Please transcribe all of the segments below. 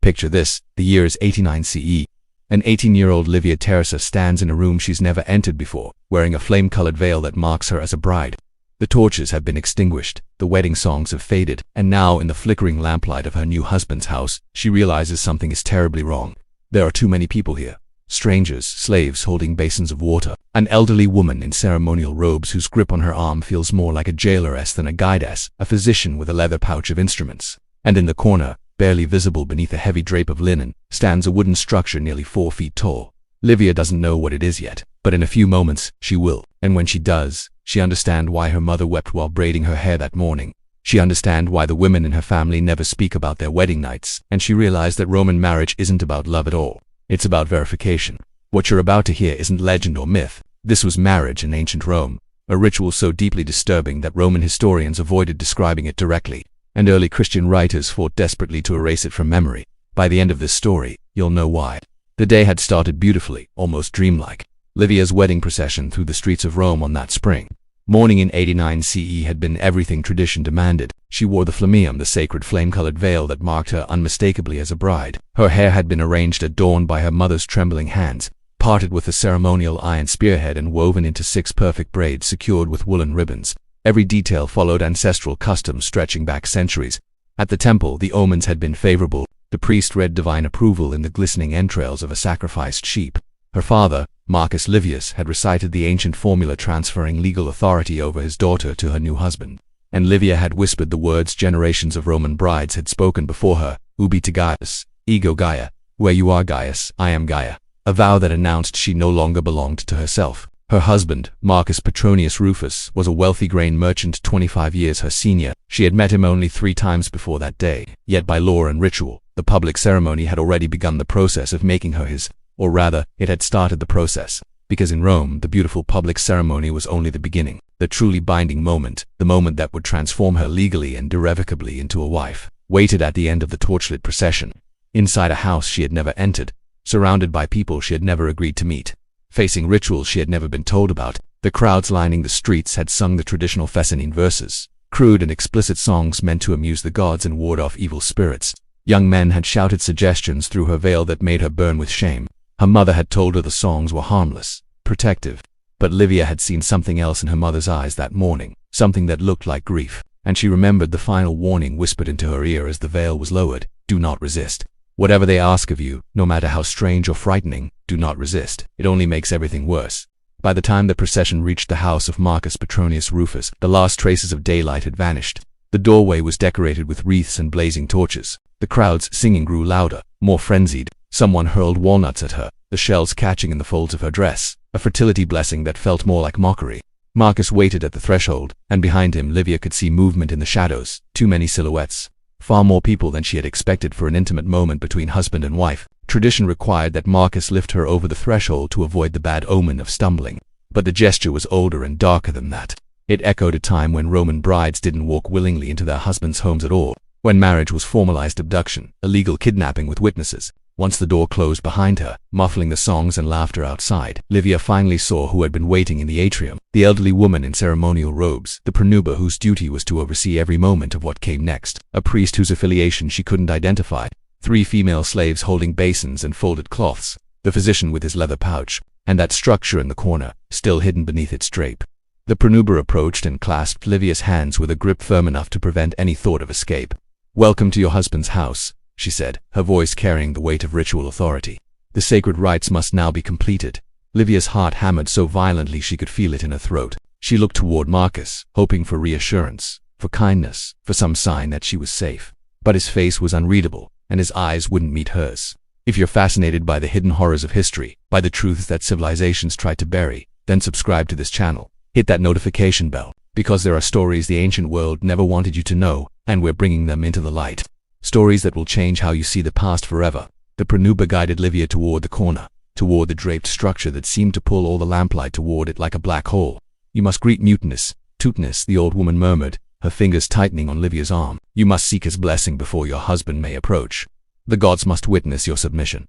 Picture this, the year is 89 CE. An 18-year-old Livia Teresa stands in a room she's never entered before, wearing a flame-colored veil that marks her as a bride. The torches have been extinguished, the wedding songs have faded, and now in the flickering lamplight of her new husband's house, she realizes something is terribly wrong. There are too many people here. Strangers, slaves holding basins of water, an elderly woman in ceremonial robes whose grip on her arm feels more like a jaileress than a guidess, a physician with a leather pouch of instruments. And in the corner, barely visible beneath a heavy drape of linen, stands a wooden structure nearly 4 feet tall. Livia doesn't know what it is yet, but in a few moments, she will. And when she does, she understands why her mother wept while braiding her hair that morning. She understands why the women in her family never speak about their wedding nights, and she realized that Roman marriage isn't about love at all. It's about verification. What you're about to hear isn't legend or myth. This was marriage in ancient Rome, a ritual so deeply disturbing that Roman historians avoided describing it directly, and early Christian writers fought desperately to erase it from memory. By the end of this story, you'll know why. The day had started beautifully, almost dreamlike. Livia's wedding procession through the streets of Rome on that spring morning in 89 CE had been everything tradition demanded. She wore the flammeum, the sacred flame-colored veil that marked her unmistakably as a bride. Her hair had been arranged, adorned by her mother's trembling hands, parted with a ceremonial iron spearhead and woven into 6 perfect braids secured with woolen ribbons. Every detail followed ancestral customs stretching back centuries. At the temple, the omens had been favorable. The priest read divine approval in the glistening entrails of a sacrificed sheep. Her father, Marcus Livius, had recited the ancient formula transferring legal authority over his daughter to her new husband. And Livia had whispered the words generations of Roman brides had spoken before her, Ubi te Gaius, ego Gaia, where you are Gaius, I am Gaia, a vow that announced she no longer belonged to herself. Her husband, Marcus Petronius Rufus, was a wealthy grain merchant 25 years her senior. She had met him only 3 times before that day, yet by law and ritual, the public ceremony had already begun the process of making her his. Or rather, it had started the process, because in Rome, the beautiful public ceremony was only the beginning, the truly binding moment, the moment that would transform her legally and irrevocably into a wife, waited at the end of the torchlit procession, inside a house she had never entered, surrounded by people she had never agreed to meet, facing rituals she had never been told about. The crowds lining the streets had sung the traditional Fescennine verses, crude and explicit songs meant to amuse the gods and ward off evil spirits. Young men had shouted suggestions through her veil that made her burn with shame. Her mother had told her the songs were harmless, protective, but Livia had seen something else in her mother's eyes that morning, something that looked like grief, and she remembered the final warning whispered into her ear as the veil was lowered: do not resist. Whatever they ask of you, no matter how strange or frightening, do not resist. It only makes everything worse. By the time the procession reached the house of Marcus Petronius Rufus, the last traces of daylight had vanished. The doorway was decorated with wreaths and blazing torches. The crowd's singing grew louder, more frenzied. Someone hurled walnuts at her, the shells catching in the folds of her dress, a fertility blessing that felt more like mockery. Marcus waited at the threshold, and behind him Livia could see movement in the shadows, too many silhouettes. Far more people than she had expected for an intimate moment between husband and wife. Tradition required that Marcus lift her over the threshold to avoid the bad omen of stumbling. But the gesture was older and darker than that. It echoed a time when Roman brides didn't walk willingly into their husbands' homes at all, when marriage was formalized abduction, illegal kidnapping with witnesses. Once the door closed behind her, muffling the songs and laughter outside, Livia finally saw who had been waiting in the atrium, the elderly woman in ceremonial robes, the pronuba whose duty was to oversee every moment of what came next, a priest whose affiliation she couldn't identify, 3 female slaves holding basins and folded cloths, the physician with his leather pouch, and that structure in the corner, still hidden beneath its drape. The pronuba approached and clasped Livia's hands with a grip firm enough to prevent any thought of escape. "Welcome to your husband's house," she said, her voice carrying the weight of ritual authority. The sacred rites must now be completed. Livia's heart hammered so violently she could feel it in her throat. She looked toward Marcus, hoping for reassurance, for kindness, for some sign that she was safe. But his face was unreadable, and his eyes wouldn't meet hers. If you're fascinated by the hidden horrors of history, by the truths that civilizations tried to bury, then subscribe to this channel. Hit that notification bell, because there are stories the ancient world never wanted you to know, and we're bringing them into the light. Stories that will change how you see the past forever. The pronuba guided Livia toward the corner, toward the draped structure that seemed to pull all the lamplight toward it like a black hole. "You must greet Mutinous, Tutinous," the old woman murmured, her fingers tightening on Livia's arm. "You must seek his blessing before your husband may approach. The gods must witness your submission."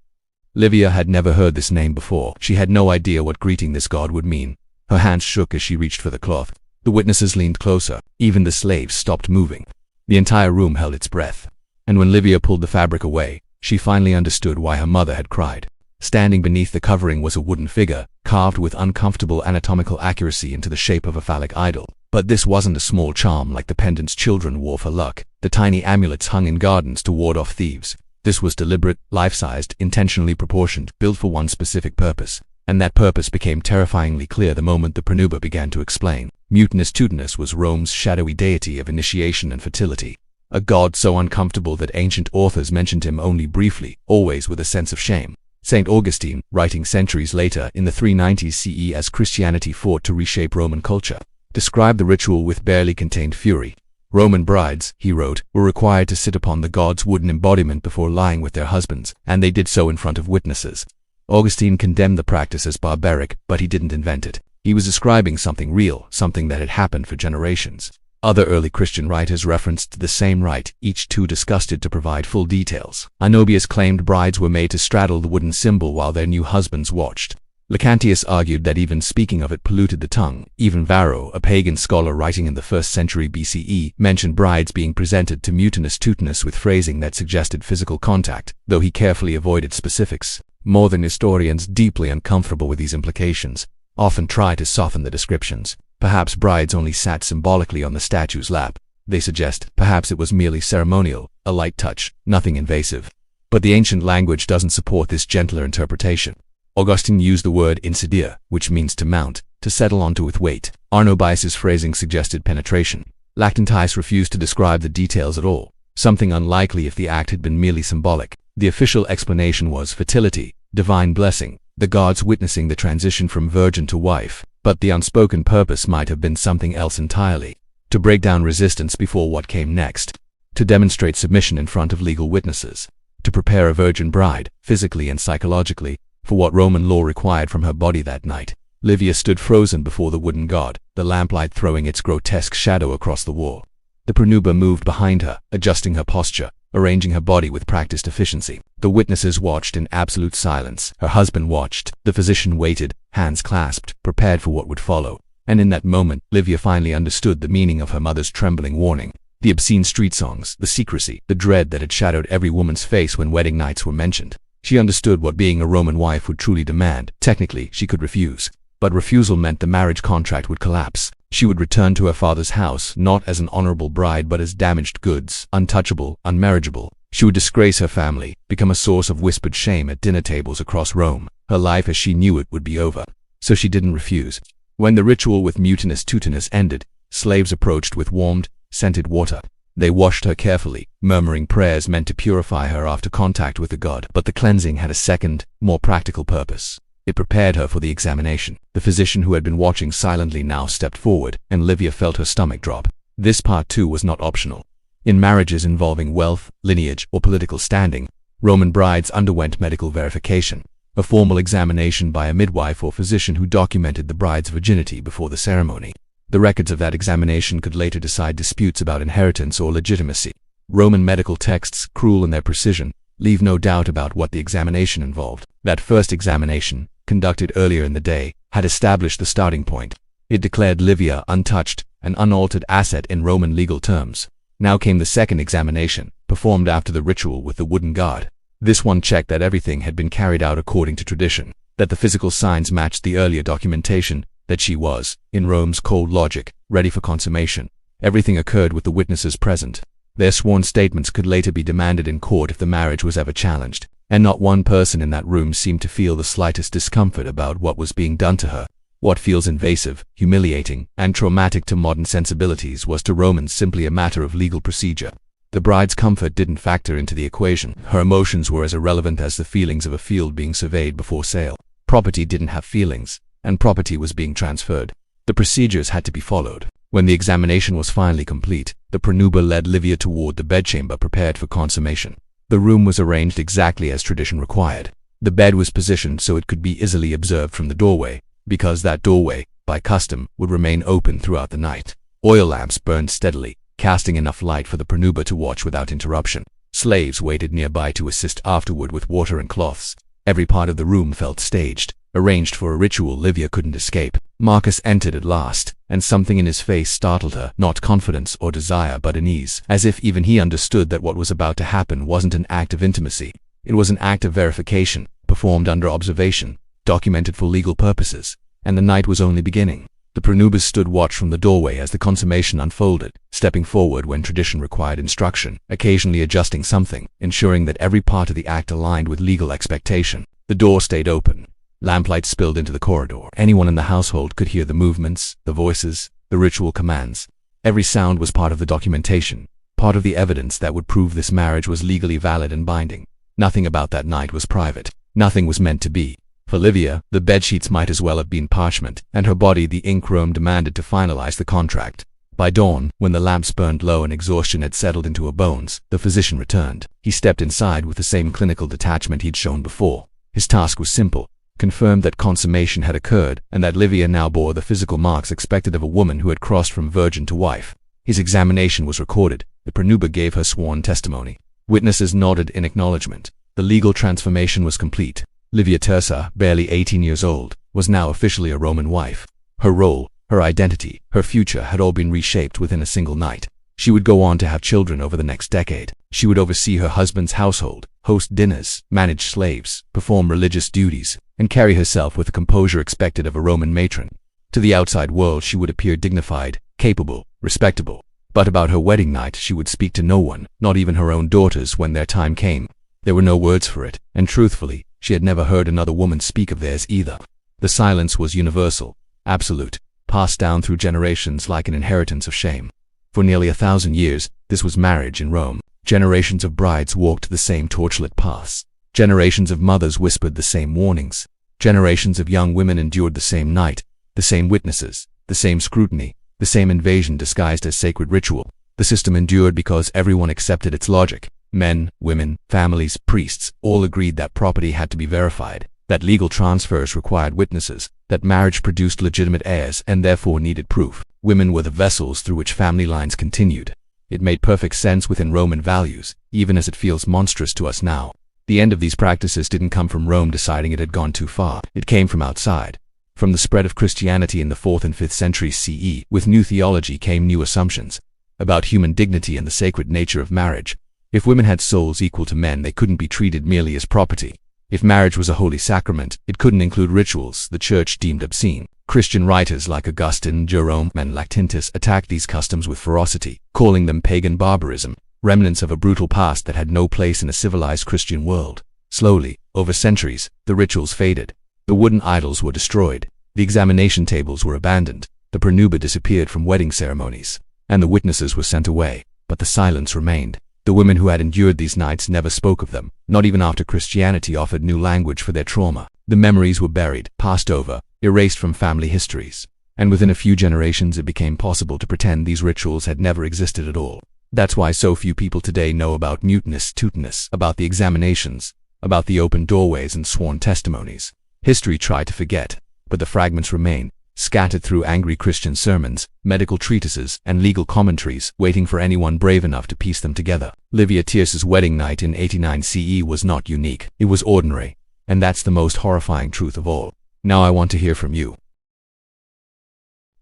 Livia had never heard this name before. She had no idea what greeting this god would mean. Her hands shook as she reached for the cloth. The witnesses leaned closer. Even the slaves stopped moving. The entire room held its breath. And when Livia pulled the fabric away, she finally understood why her mother had cried. Standing beneath the covering was a wooden figure, carved with uncomfortable anatomical accuracy into the shape of a phallic idol. But this wasn't a small charm like the pendants children wore for luck, the tiny amulets hung in gardens to ward off thieves. This was deliberate, life-sized, intentionally proportioned, built for one specific purpose. And that purpose became terrifyingly clear the moment the Pranuba began to explain. Mutinous Tutinus was Rome's shadowy deity of initiation and fertility. A god so uncomfortable that ancient authors mentioned him only briefly, always with a sense of shame. St. Augustine, writing centuries later in the 390s CE as Christianity fought to reshape Roman culture, described the ritual with barely contained fury. Roman brides, he wrote, were required to sit upon the god's wooden embodiment before lying with their husbands, and they did so in front of witnesses. Augustine condemned the practice as barbaric, but he didn't invent it. He was describing something real, something that had happened for generations. Other early Christian writers referenced the same rite, each too disgusted to provide full details. Eunobius claimed brides were made to straddle the wooden symbol while their new husbands watched. Lactantius argued that even speaking of it polluted the tongue. Even Varro, a pagan scholar writing in the 1st century BCE, mentioned brides being presented to mutinous Tutinus with phrasing that suggested physical contact, though he carefully avoided specifics. Modern historians, deeply uncomfortable with these implications, often try to soften the descriptions. Perhaps brides only sat symbolically on the statue's lap. They suggest perhaps it was merely ceremonial, a light touch, nothing invasive. But the ancient language doesn't support this gentler interpretation. Augustine used the word insidia, which means to mount, to settle onto with weight. Arnobius's phrasing suggested penetration. Lactantius refused to describe the details at all, something unlikely if the act had been merely symbolic. The official explanation was fertility, divine blessing, the gods witnessing the transition from virgin to wife. But the unspoken purpose might have been something else entirely. To break down resistance before what came next. To demonstrate submission in front of legal witnesses. To prepare a virgin bride, physically and psychologically, for what Roman law required from her body that night. Livia stood frozen before the wooden god, the lamplight throwing its grotesque shadow across the wall. The Pranuba moved behind her, adjusting her posture, arranging her body with practiced efficiency. The witnesses watched in absolute silence. Her husband watched. The physician waited, hands clasped, prepared for what would follow. And in that moment, Livia finally understood the meaning of her mother's trembling warning. The obscene street songs, the secrecy, the dread that had shadowed every woman's face when wedding nights were mentioned. She understood what being a Roman wife would truly demand. Technically, she could refuse. But refusal meant the marriage contract would collapse. She would return to her father's house, not as an honorable bride but as damaged goods, untouchable, unmarriageable. She would disgrace her family, become a source of whispered shame at dinner tables across Rome. Her life as she knew it would be over. So she didn't refuse. When the ritual with mutinous Tutinus ended, slaves approached with warmed, scented water. They washed her carefully, murmuring prayers meant to purify her after contact with the god. But the cleansing had a second, more practical purpose. It prepared her for the examination. The physician who had been watching silently now stepped forward, and Livia felt her stomach drop. This part too was not optional. In marriages involving wealth, lineage, or political standing, Roman brides underwent medical verification, a formal examination by a midwife or physician who documented the bride's virginity before the ceremony. The records of that examination could later decide disputes about inheritance or legitimacy. Roman medical texts, cruel in their precision, leave no doubt about what the examination involved. That first examination, conducted earlier in the day, had established the starting point. It declared Livia untouched, an unaltered asset in Roman legal terms. Now came the second examination, performed after the ritual with the wooden god. This one checked that everything had been carried out according to tradition, that the physical signs matched the earlier documentation, that she was, in Rome's cold logic, ready for consummation. Everything occurred with the witnesses present. Their sworn statements could later be demanded in court if the marriage was ever challenged, and not one person in that room seemed to feel the slightest discomfort about what was being done to her. What feels invasive, humiliating, and traumatic to modern sensibilities was to Romans simply a matter of legal procedure. The bride's comfort didn't factor into the equation. Her emotions were as irrelevant as the feelings of a field being surveyed before sale. Property didn't have feelings, and property was being transferred. The procedures had to be followed. When the examination was finally complete, the Pranuba led Livia toward the bedchamber prepared for consummation. The room was arranged exactly as tradition required. The bed was positioned so it could be easily observed from the doorway, because that doorway, by custom, would remain open throughout the night. Oil lamps burned steadily, casting enough light for the Pranuba to watch without interruption. Slaves waited nearby to assist afterward with water and cloths. Every part of the room felt staged, arranged for a ritual Livia couldn't escape. Marcus entered at last, and something in his face startled her, not confidence or desire but unease, as if even he understood that what was about to happen wasn't an act of intimacy. It was an act of verification, performed under observation, documented for legal purposes, and the night was only beginning. The pronubis stood watch from the doorway as the consummation unfolded, stepping forward when tradition required instruction, occasionally adjusting something, ensuring that every part of the act aligned with legal expectation. The door stayed open. Lamplight spilled into the corridor. Anyone in the household could hear the movements, the voices, the ritual commands. Every sound was part of the documentation, part of the evidence that would prove this marriage was legally valid and binding. Nothing about that night was private. Nothing was meant to be. For Livia, the bedsheets might as well have been parchment, and her body the ink Rome demanded to finalize the contract. By dawn, when the lamps burned low and exhaustion had settled into her bones, the physician returned. He stepped inside with the same clinical detachment he'd shown before. His task was simple: confirmed that consummation had occurred and that Livia now bore the physical marks expected of a woman who had crossed from virgin to wife. His examination was recorded. The pronuba gave her sworn testimony. Witnesses nodded in acknowledgement. The legal transformation was complete. Livia Tirsa, barely 18 years old, was now officially a Roman wife. Her role, her identity, her future had all been reshaped within a single night. She would go on to have children over the next decade. She would oversee her husband's household, host dinners, manage slaves, perform religious duties, and carry herself with the composure expected of a Roman matron. To the outside world she would appear dignified, capable, respectable. But about her wedding night she would speak to no one, not even her own daughters, when their time came. There were no words for it, and truthfully, she had never heard another woman speak of theirs either. The silence was universal, absolute, passed down through generations like an inheritance of shame. For nearly 1,000 years, this was marriage in Rome. Generations of brides walked the same torchlit paths. Generations of mothers whispered the same warnings. Generations of young women endured the same night, the same witnesses, the same scrutiny, the same invasion disguised as sacred ritual. The system endured because everyone accepted its logic. Men, women, families, priests, all agreed that property had to be verified, that legal transfers required witnesses, that marriage produced legitimate heirs and therefore needed proof. Women were the vessels through which family lines continued. It made perfect sense within Roman values, even as it feels monstrous to us now. The end of these practices didn't come from Rome deciding it had gone too far. It came from outside. From the spread of Christianity in the 4th and 5th centuries CE, with new theology came new assumptions about human dignity and the sacred nature of marriage. If women had souls equal to men, they couldn't be treated merely as property. If marriage was a holy sacrament, it couldn't include rituals the church deemed obscene. Christian writers like Augustine, Jerome, and Lactantius attacked these customs with ferocity, calling them pagan barbarism, remnants of a brutal past that had no place in a civilized Christian world. Slowly, over centuries, the rituals faded. The wooden idols were destroyed. The examination tables were abandoned. The pronuba disappeared from wedding ceremonies, and the witnesses were sent away. But the silence remained. The women who had endured these nights never spoke of them, not even after Christianity offered new language for their trauma. The memories were buried, passed over, erased from family histories. And within a few generations it became possible to pretend these rituals had never existed at all. That's why so few people today know about mutinous tutinous, about the examinations, about the open doorways and sworn testimonies. History tried to forget, but the fragments remain, scattered through angry Christian sermons, medical treatises, and legal commentaries, waiting for anyone brave enough to piece them together. Livia Tirsa's wedding night in 89 CE was not unique. It was ordinary. And that's the most horrifying truth of all. Now I want to hear from you.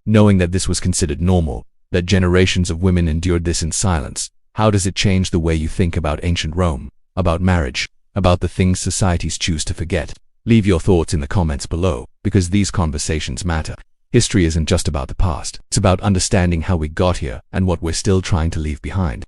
Knowing that this was considered normal, that generations of women endured this in silence, how does it change the way you think about ancient Rome, about marriage, about the things societies choose to forget? Leave your thoughts in the comments below, because these conversations matter. History isn't just about the past. It's about understanding how we got here and what we're still trying to leave behind.